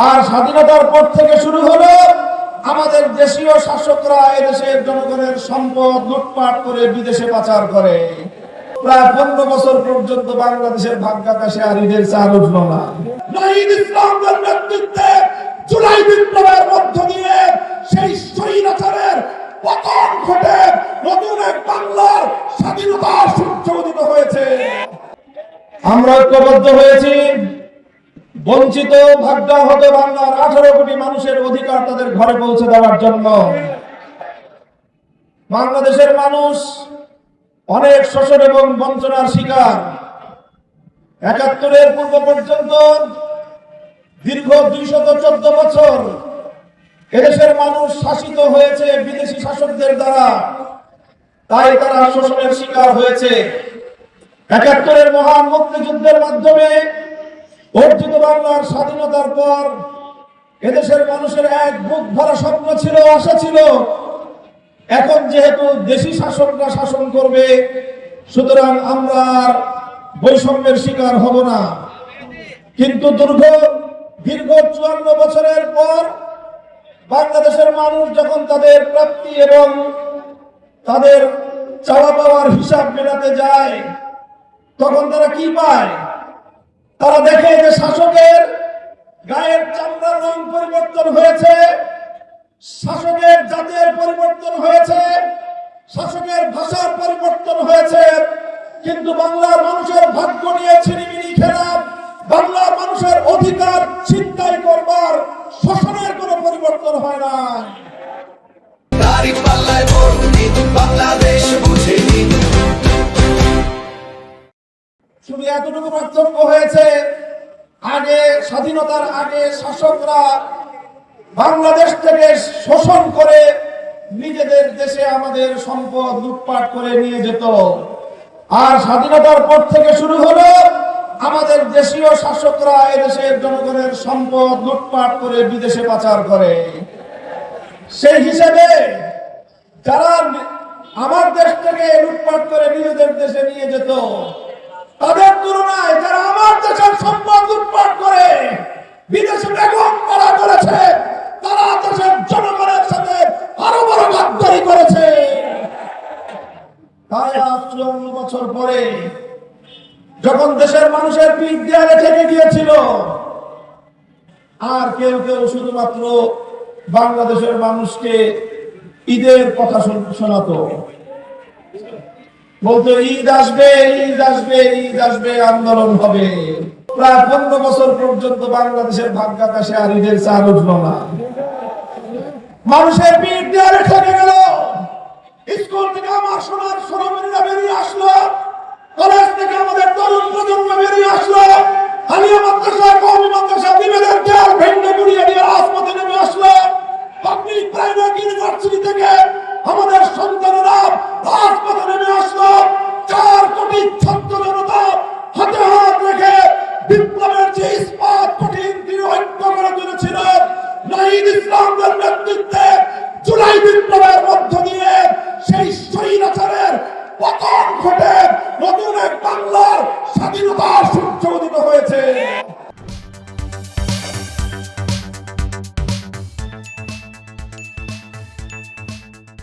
আর স্বাধীনতার পর থেকে শুরু হলো আমাদের দেশীয় শাসকরা এদেশের জনগণের সম্পদ লুটপাট করে বিদেশে পাচার করে। প্রায় 15 বছর পর্যন্ত বাংলাদেশের ভাগ্যাকাশে আর ঈদের চাঁদ উঠল না। নাহিদ ইসলামের নেতৃত্বে জুলাই বিপ্লবের মধ্য দিয়ে সেই স্বৈরাচারের পতন ঘটে নতুন এক বাংলার স্বাধীনতার সূর্য উদিত হয়েছে। আমরা ঐক্যবদ্ধ হয়েছি বঞ্চিত ভাগ্যাহত বাংলার 18 কোটি মানুষের অধিকার তাদের ঘরে পৌঁছে দেওয়ার জন্য। বাংলাদেশের মানুষ অনেক শোষণ এবং বঞ্চনার শিকার। 71-এর পূর্ব পর্যন্ত দীর্ঘ 214 বছর এদেশের মানুষ শাসিত হয়েছে বিদেশি শাসকদের দ্বারা, তাই তারা শোষণের শিকার হয়েছে। 71-এর মহান মুক্তিযুদ্ধের মাধ্যমে অর্জিত বাংলার স্বাধীনতার পর এদেশের মানুষের এক বুক ভরা স্বপ্ন ছিল, আশা ছিল, এখন যেহেতু দেশি শাসকরা শাসন করবে সুতরাং আমরা আর বৈষম্যের শিকার হব না। কিন্তু দীর্ঘ 54 বছরের পর বাংলাদেশের মানুষ যখন তাদের প্রাপ্তি এবং তাদের চাওয়া পাওয়ার হিসাব মেলাতে যায় তখন তারা কি পায়? তারা দেখে যে শাসকের গায়ের চামড়ার রং পরিবর্তন হয়েছে, শাসকের জাতের পরিবর্তন হয়েছে, শাসকের ভাষার পরিবর্তন হয়েছে, কিন্তু বাংলার মানুষের ভাগ্য নিয়ে ছিনিমিনি খেলা, বাংলার মানুষের অধিকার ছিনতাই করবার শোষণের কোনো পরিবর্তন হয় না। শুধু এতটুকু পার্থক্য হয়েছে, আগে স্বাধীনতার আগে শাসকরা বাংলাদেশ থেকে শোষণ করে নিজেদের দেশে আমাদের সম্পদ লুটপাট করে নিয়ে যেত। আর স্বাধীনতার পর থেকে শুরু হলো আমাদের দেশীয় শাসকরা এদেশের জনগণের সম্পদ লুটপাট করে বিদেশে পাচার করে। সেই হিসেবে যারা আমার দেশ থেকে লুটপাট করে নিজেদের দেশে নিয়ে যেত তাদের তুলনায় যারা আমার দেশের সম্পদ লুটপাট করে বিদেশে বেগম করা করেছে তারা দেশের জনগণের সাথে আরো বড় গাদ্দারি করেছে। তাই আজ 54 বছর পরে যখন দেশের মানুষের পিঠ দেয়ালে ঠেকে গিয়েছিল আর কেউ কেউ শুধুমাত্র বাংলাদেশের মানুষকে ঈদের কথা শোনাতো, বলতো ঈদ আসবে, ঈদ আসবে, ঈদ আসবে, আন্দোলন হবে। প্রায় 15 বছর পর্যন্ত বাংলাদেশের ভাগ্যাকাশে আর ঈদের চাঁদ উঠল না। মানুষের পিঠ দেয়ালে ঠেকে গেল। স্কুল থেকে আমার সোনামণিরা বেরিয়ে আসলো, কলেজ থেকে আমাদের তরুণ প্রজন্ম বেরিয়ে আসলো, আলিয়া মাদ্রাসা, কওমি মাদ্রাসা, বিবেদের দেয়াল ভেঙে গুড়িয়ে দিয়ে রাজপথে নেমে আসলো। পাবলিক প্রাইভেট ইউনিভার্সিটি থেকে আমাদের সন্তানেরা রাজপথে নেমে আসলো। 4 কোটি ছাত্র জনতা হাতে হাত রেখে বিপ্লবের যে ইস্পাত কঠিন তিনি ঐক্য করে তুলেছিল। নাহিদ ইসলামের নেতৃত্বে জুলাই বিপ্লবের মধ্য দিয়ে সেই স্বৈরাচারের পতন ঘটে নতুন এক বাংলার স্বাধীনতার সূর্য উদিত হয়েছে।